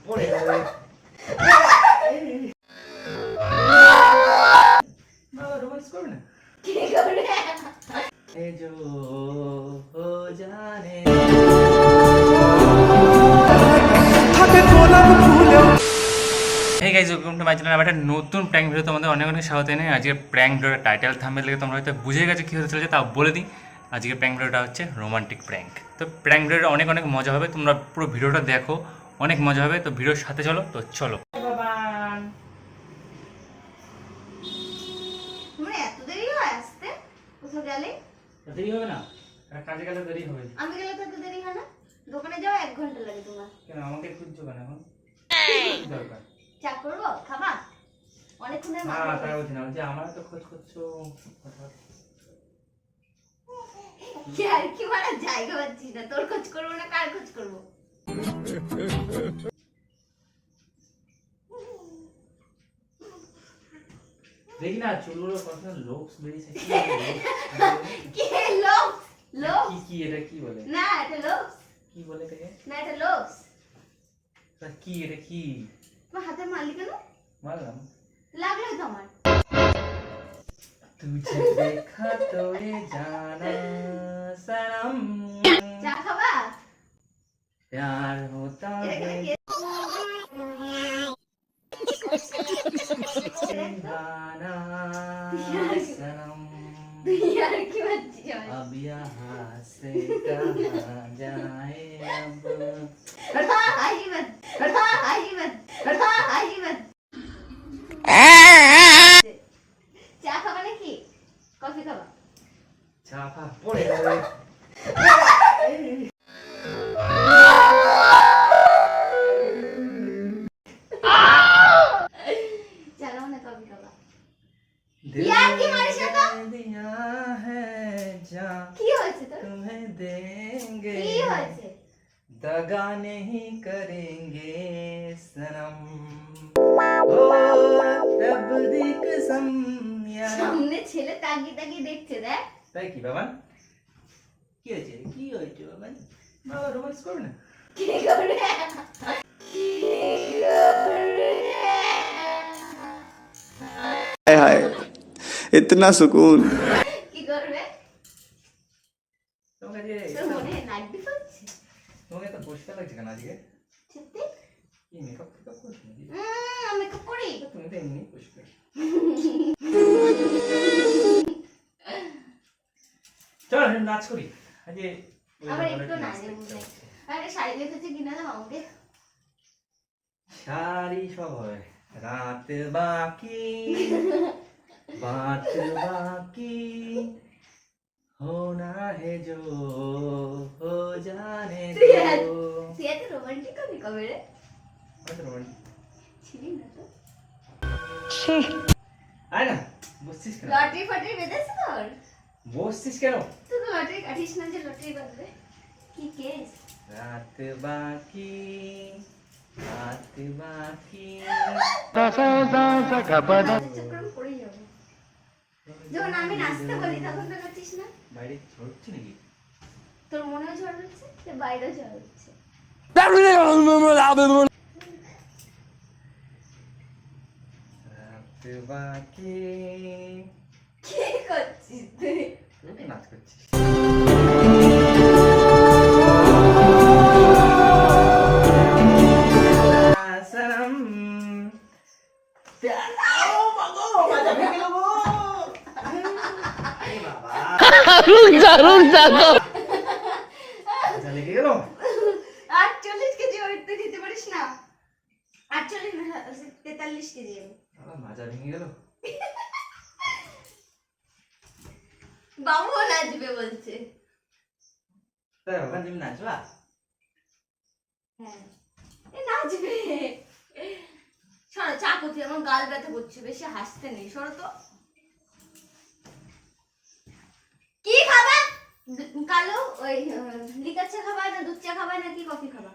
পড়ে যাবে। বাবা রোমান্স করবে না? কি করবে? এই যে ও জানে hey guys, welcome to my channel. আবার একটা নতুন প্র্যাঙ্ক ভিডিও তোমাদের অনেক অনেক স্বাগত জানাই। আজকের প্র্যাঙ্ক ভিডিওর টাইটেল থাম্বনেল দেখে তোমরা হয়তো বুঝে গেছো কী হতে চলেছে, তাও বলে দিই। আজকের প্র্যাঙ্ক ভিডিওটা হচ্ছে রোমান্টিক প্র্যাঙ্ক। তো প্র্যাঙ্ক ভিডিওটা অনেক অনেক মজা হবে, তোমরা পুরো ভিডিওটা দেখো, অনেক মজা হবে। তো ভিডিওর সাথে চলো, তো চলো। তোমার এত দেরি হয় আসতে? কোথাও গেলে? দেরি হবে না, কাজে গেলে দেরি হবে। আমি গেলে তো এত দেরি হয় না। দোকানে যাও 1 ঘন্টা লাগে তোমার। কেন আমাকে খুঁজছো কেন এখন? কি দরকার? চা করবো? খাবা? অনেকক্ষণের না মাথা তাই বলছি না, বলছি আমার তো খোঁজ করছো। কি আর কি মারা জায়গা পাচ্ছিস না। তোর খোঁজ করবো না কার খোঁজ করবো? দেখি না চুলগুলো কত লোকস বেরিয়েছে। কি লোক? লোক? কি কি এটা কি বলে? না এটা লোক। কি বলে এটাকে? না এটা লোক। তা কি এটা কি? তোমার হাতে মারলি কেন? মারলাম লাগলোই তো আমার। तुझे देखा तो ये जाना सनम চা খাবা? प्यार होता है गाना सनम তুই আর কি করছিস? अब यहाँ से कहाँ जाए अब হাসি মত, হাসি মত, হাসি মত। চা খাবা নাকি কফি খাবা? চাপা পড়ে যাবে। চা খাবা না কফি খাবা? दिल यार की मारिश है तो? दिया है जा কি হয়েছে তোর? तुम्हें देंगे কি হয়েছে? दगा नहीं करेंगे सनम ओ रब दी कसम यार। সামনে ছেলে তাকিয়ে তাকিয়ে দেখছে দেখ। তাই কি বাবা? কি হয়েছে বাবা? বাবা রোমান্স করবে না? কি করবে? हाय हाय इतना सुकून। কি করবে? তোমাকে যে তোর মনে লাগবে করছে? তোমাকে তো পরিষ্কার লাগছে কেন আজকে? সত্যি? কি মেকআপ ফেকআপ করছো নাকি? মেকআপ করি? তুমি তো এমনি পরিষ্কার। চল এখন নাচ করি আজকে। আবার একটু না নেবো। আরে শাড়ি দেখেছে কিনা না আমাকে? শাড়ি সব হয়, রাত বাকি बात बाकी होना है जो हो जाने दो। তুই এত রোমান্টিক কবি কবে রে? কত রোমান্টিক ছিলি না তো? আয় না, বসছিস কেন? লটারি ফটারি বেঁধেছে তোর? বসছিস কেন? তুই তো লটারি কাটিস না যে লটারি বাঁধবে? কি কেস? রাত বাকি রাত বাকি চক্করে পড়ে যাবো। যখন আমি নাচতে বলি তখন তো নাচিস না। বাইরে ঝরছে নাকি? তোর মনেও ঝড় হচ্ছে, বাইরেও ঝড় হচ্ছে। রাত বাকি। কি করছিস তুই? তুই তো নাচ করছিস। सनम प्यार ओ मगो मजा ভেঙে দেবো। আরে বাবা रुक जा तो। আচ্ছা লেগে গেল। 48 কেজি ওয়েট তো দিতে পারিস না? 48 না 43 কেজি। আমার মাজা ভেঙে গেল। বাবু নাচবে বলছে। তাই বাবা তুমি নাচবা? হ্যাঁ এ নাচবে। সরো চা করছি, আমার গাল ব্যথা করছে, বেশি হাসতে নেই। সরো তো। কি খাবা? কালো ওই লিকার চা খাবা না দুধ চা খাবা নাকি কফি খাবা?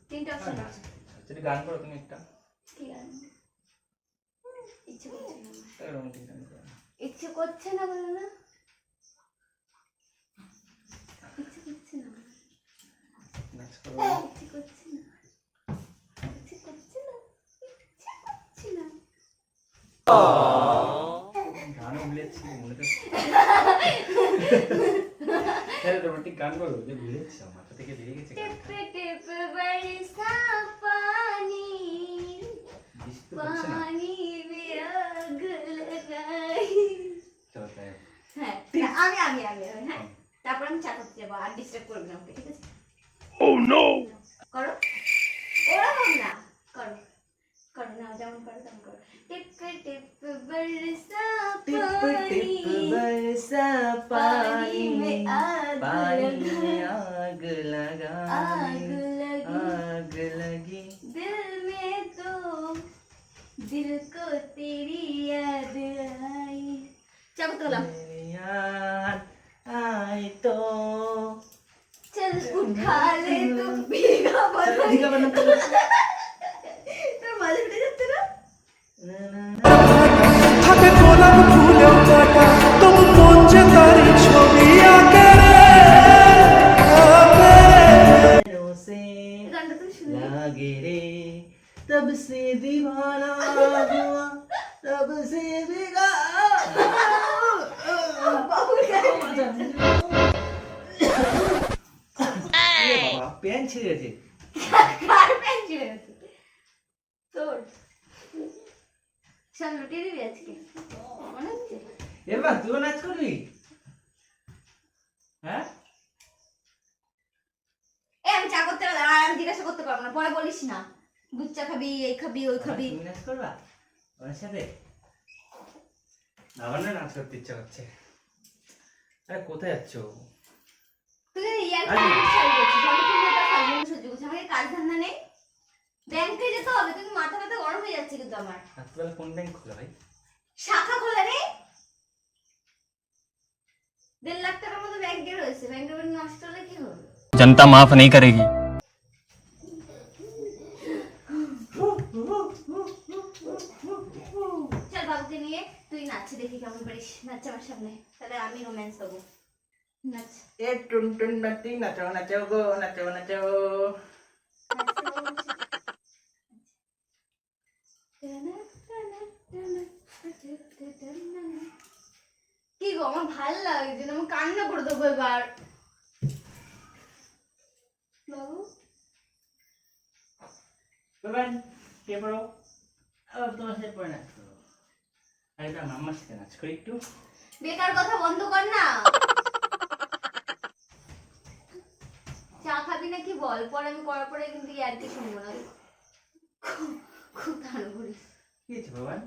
তিনটা অপশন আছে। যদি গান করো তুমি একটা। কি গান? ইচ্ছে করছে না আমার। তাই রোমান্টিক গান করো। ইচ্ছে করছে না বলো না? ইচ্ছে করছে না। নাচ করো। ইচ্ছে করছে না। গানও ভুলেছি মনে তো রোমান্টিক গান বলো যে ভুলেছি মাথা থেকে বেরিয়ে গেছে टिप टिप बरसा पानी বৃষ্টি তো হচ্ছে না पानी में आग लगाई চলো তাই হ্যাঁ আমি হ্যাঁ তারপর আমি চা করতে যাবো আর ডিস্টার্ব করবে না ওকে ঠিক আছে করো ওরকম না করো করো না যেমন করো তেমন করো टिप टिप बरसा पानी में आग लगी दिल में तो दिल को तेरी याद आई चाबू तो ला आई तो चल उठा ले तू भीगा बदन तो मजे उठे जाते ना থাকে গোলাপ ফুলেও কাটা তবু মন যে তারি ছবি আঁকে गाना तो सुन लागे रे तब से दीवाना हुआ तब से বাবা প্যান ছিঁড়ে গেছে कार पेन जुड़े তোর সব লুটিয়ে দিবি আজকে মনে হচ্ছে এবার তুই নাচ করবি হ্যাঁ আমি চা করতে গেলে আর আমি জিজ্ঞাসা করতে পারবো না পরে বলিস না দুধ চা খাবি এই খাবি ওই খাবি তুমি নাচ করবা ওর সাথে আমার না নাচ করতে ইচ্ছা করছে আরে কোথায় যাচ্ছ তুই যদি ইয়ার কাজ চাই করছিস আমি কিন্তু এটা ফালতু সহ্য করছি আমাকে কাজ ধান্দা নেই ব্যাংকে যেতে হবে কিন্তু মাথা ব্যথা গরম হয়ে যাচ্ছে কিন্তু আমার রাত্রিবেলা কোন ব্যাংক খোলা ভাই শাখা খোলা নেই 1.5 লাখ টাকার মতো ব্যাংকে রয়েছে ব্যাংকের নষ্ট হলে কি হবে जनता माफ नहीं करेगी চল বাবুকে নিয়ে তুই নাচে দেখি কেমন পারিস নাচ আমার সামনে তাহলে আমি রোম্যান্স দেবো নাচ ए टुन टुन नटी नचो नचो गो नचो नचो কি গো আমার ভাল লাগছে না আমি কান্না করে দেবো এবার বাবু বাবান কে বড় अब তোমার সাথে পড়ে নাচ করো আরে তো মাম্মার সাথে নাচ করি একটু বেকার কথা বন্ধ কর না চা খাবি নাকি বল পরে আমি করার পরে কিন্তু আর কি শুনবো না খুব খুব ধান করিস কি হয়েছে বাবান